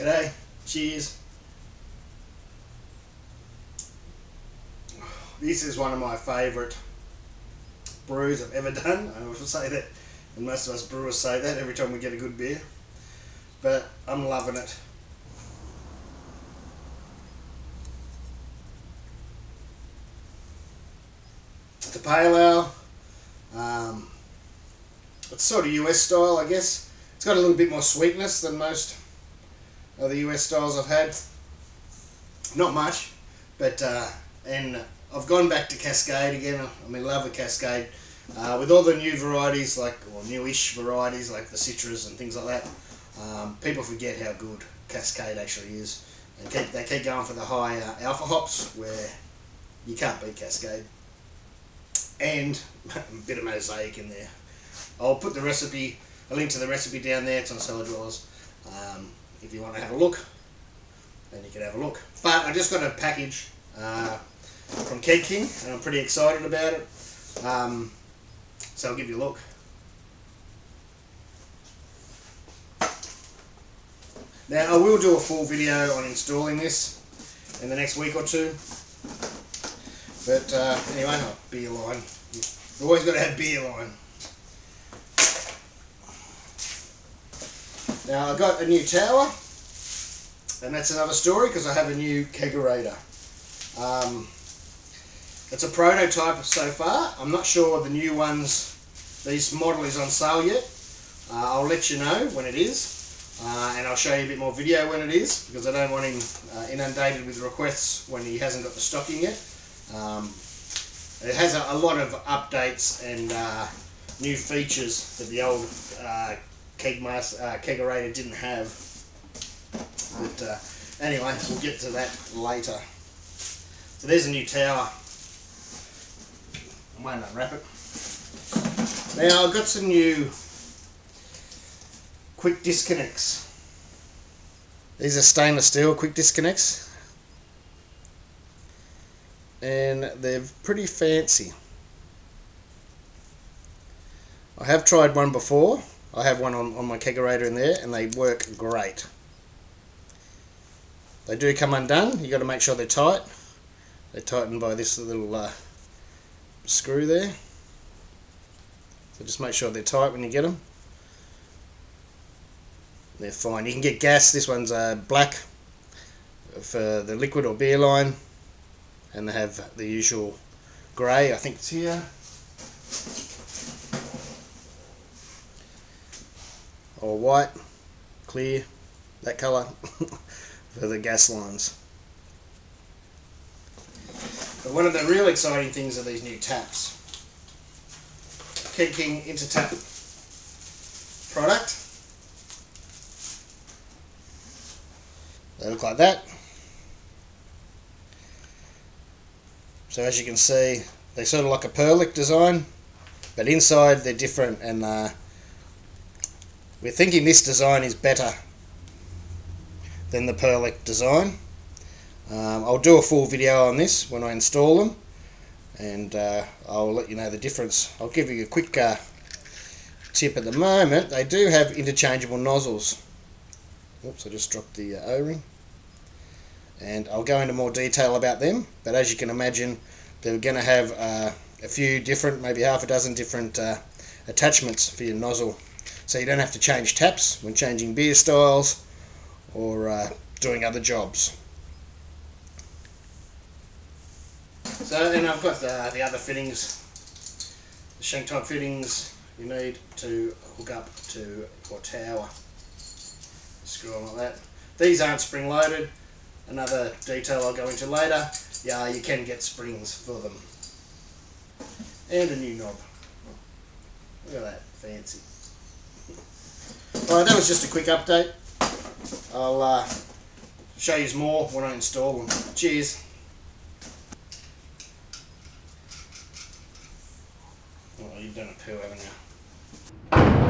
G'day, cheers. This is one of my favourite brews I've ever done. I will say that, and most of us brewers say that every time we get a good beer. But I'm loving it. It's a pale ale. It's sort of US style, I guess. It's got a little bit more sweetness than most of the US styles I've had. Not much, but and I've gone back to Cascade again. I'm in love with Cascade. With all the new varieties, or newish varieties like the Citras and things like that, people forget how good Cascade actually is. And they keep going for the high alpha hops where you can't beat Cascade. And a bit of mosaic in there. I'll put a link to the recipe down there. It's on Cellar Dwellers. If you want to have a look, then you can have a look. But I just got a package from Keg King, and I'm pretty excited about it. So I'll give you a look. Now I will do a full video on installing this in the next week or two. But anyway, beer line. You've always got to have beer line. Now I've got a new tower, and that's another story because I have a new kegerator. It's a prototype so far. I'm not sure the new ones, this model is on sale yet. I'll let you know when it is, and I'll show you a bit more video when it is, because I don't want him inundated with requests when he hasn't got the stocking yet. It has a lot of updates and new features that the old kegerator didn't have. But anyway, we'll get to that later. So there's a new tower. I won't unwrap it. Now I've got some new quick disconnects. These are stainless steel quick disconnects, and they're pretty fancy. I have tried one before. I have one on my kegerator in there, and they work great. They do come undone. You got to make sure they're tight. They're tightened by this little screw there. So just make sure they're tight when you get them. They're fine. You can get gas. This one's black for the liquid or beer line, and they have the usual grey. I think it's here. Or white, clear, that colour for the gas lines. But one of the real exciting things are these new taps. Keg King Intertap product. They look like that. So as you can see, they're sort of like a Perlick design, but inside they're different, and we're thinking this design is better than the Perlick design. I'll do a full video on this when I install them, and I'll let you know the difference. I'll give you a quick tip at the moment. They do have interchangeable nozzles. Oops, I just dropped the O-ring. And I'll go into more detail about them, but as you can imagine, they're going to have a few different, maybe half a dozen different attachments for your nozzle. So you don't have to change taps when changing beer styles or doing other jobs. So, and I've got the other fittings, the shank type fittings you need to hook up to your tower. Screw on like that. These aren't spring loaded. Another detail I'll go into later. Yeah, you can get springs for them. And a new knob. Look at that, fancy. Alright, that was just a quick update. I'll show you more when I install them. Cheers. Oh, you've done a poo, haven't you?